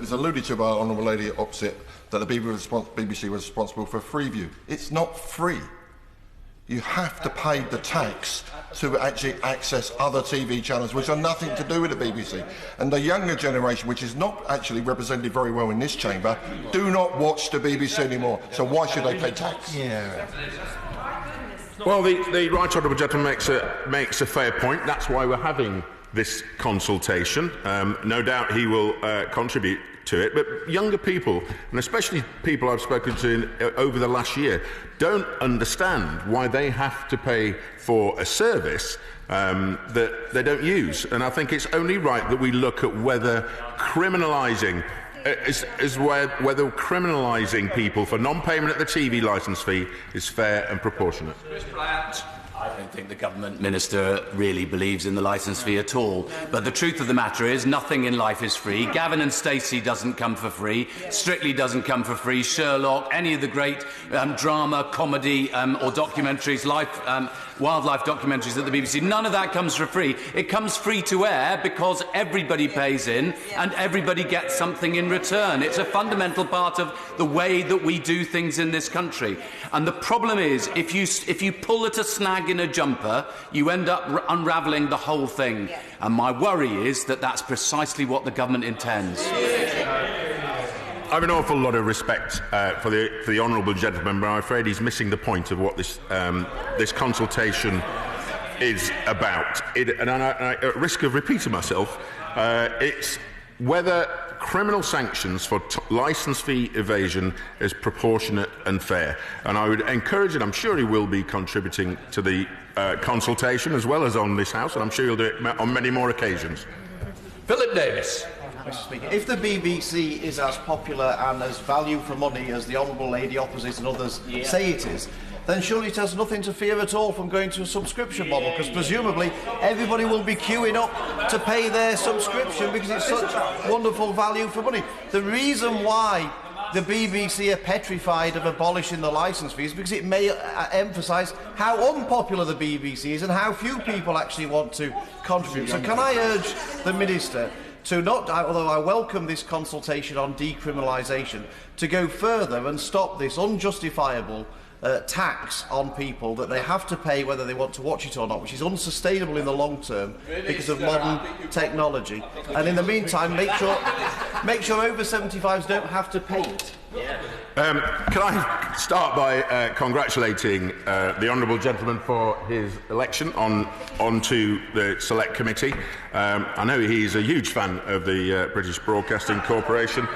was alluded to by our honourable lady opposite that the BBC was responsible for Freeview. It's not free. You have to pay the tax to actually access other TV channels which are nothing to do with the BBC. And the younger generation, which is not actually represented very well in this chamber, do not watch the BBC anymore. So why should they pay tax? Yeah. Well, the right honourable gentleman makes a fair point. That's why we're having this consultation. No doubt he will contribute to it, but younger people, and especially people I've spoken to over the last year, don't understand why they have to pay for a service that they don't use. And I think it's only right that we look at whether criminalising whether criminalising people for non-payment of the TV licence fee is fair and proportionate. I don't think the government minister really believes in the licence fee at all. But the truth of the matter is, nothing in life is free. Gavin and Stacey doesn't come for free. Strictly doesn't come for free. Sherlock, any of the great drama, comedy or documentaries, wildlife documentaries at the BBC, none of that comes for free. It comes free to air because everybody pays in and everybody gets something in return. It's a fundamental part of the way that we do things in this country. And the problem is, if you pull at a snag in a jumper, you end up unravelling the whole thing. And my worry is that that's precisely what the government intends. I have an awful lot of respect for the honourable gentleman, but I'm afraid he's missing the point of what this consultation is about. At risk of repeating myself, it's whether criminal sanctions for licence fee evasion is proportionate and fair. And I would encourage, and I'm sure he will be contributing to the consultation as well as on this House, and I'm sure he'll do it on many more occasions. Philip Davis. Mr. Speaker, if the BBC is as popular and as value for money as the honourable lady opposite and others say it is, then surely it has nothing to fear at all from going to a subscription model, because presumably everybody will be queuing up to pay their subscription because it's such wonderful value for money. The reason why the BBC are petrified of abolishing the licence fees because it may emphasise how unpopular the BBC is and how few people actually want to contribute. So can I urge the Minister to not, although I welcome this consultation on decriminalisation, to go further and stop this unjustifiable tax on people that they have to pay whether they want to watch it or not, which is unsustainable in the long term because of modern technology. And in the meantime, make sure over 75s don't have to pay it. Can I start by congratulating the honourable gentleman for his election onto the Select Committee. I know he's a huge fan of the British Broadcasting Corporation,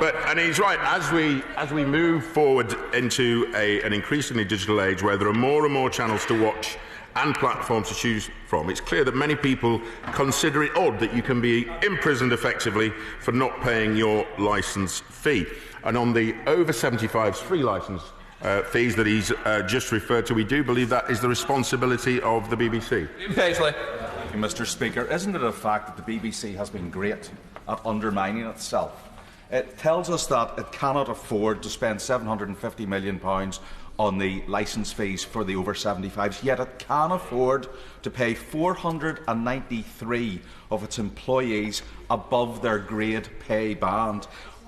and he's right. As we move forward into an increasingly digital age where there are more and more channels to watch and platforms to choose from, it's clear that many people consider it odd that you can be imprisoned effectively for not paying your licence fee. And on the over 75s free licence fees that he's just referred to, we do believe that is the responsibility of the BBC. Paisley. Thank you, Mr. Speaker. Isn't it a fact that the BBC has been great at undermining itself? It tells us that it cannot afford to spend £750 million on the licence fees for the over 75s, yet it can afford to pay 493 of its employees above their grade pay band.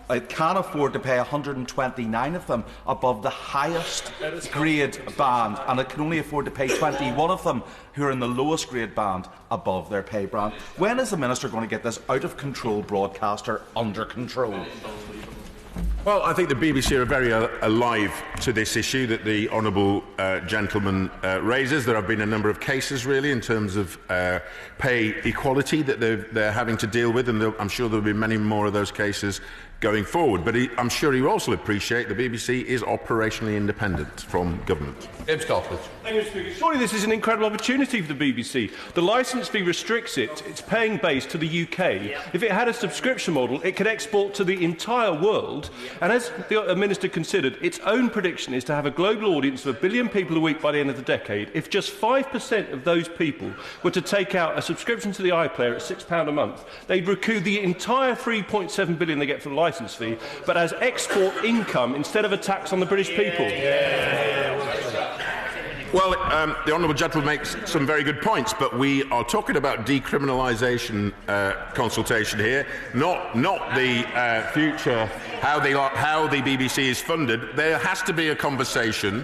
It can afford to pay 129 of them above the highest grade band, and it can only afford to pay 21 of them who are in the lowest grade band above their pay band. When is the Minister going to get this out-of-control broadcaster under control? Well, I think the BBC are very alive to this issue that the honourable gentleman raises. There have been a number of cases, really, in terms of pay equality that they're having to deal with, and I'm sure there will be many more of those cases going forward. But I'm sure he will also appreciate the BBC is operationally independent from government. James Scotland. Thank you, Mr. Speaker. Surely this is an incredible opportunity for the BBC. The licence fee restricts its paying base to the UK. If it had a subscription model, it could export to the entire world. And as the Minister considered, its own prediction is to have a global audience of 1 billion people a week by the end of the decade. If just 5% of those people were to take out a subscription to the iPlayer at £6 a month, they'd recoup the entire £3.7 billion they get for the licence fee, but as export income instead of a tax on the British people. Well, the honourable gentleman makes some very good points, but we are talking about decriminalisation consultation here, not the future, how the BBC is funded. There has to be a conversation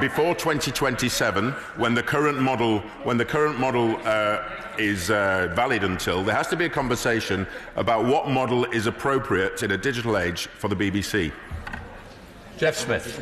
before 2027, when the current model is valid until, there has to be a conversation about what model is appropriate in a digital age for the BBC. Jeff Smith.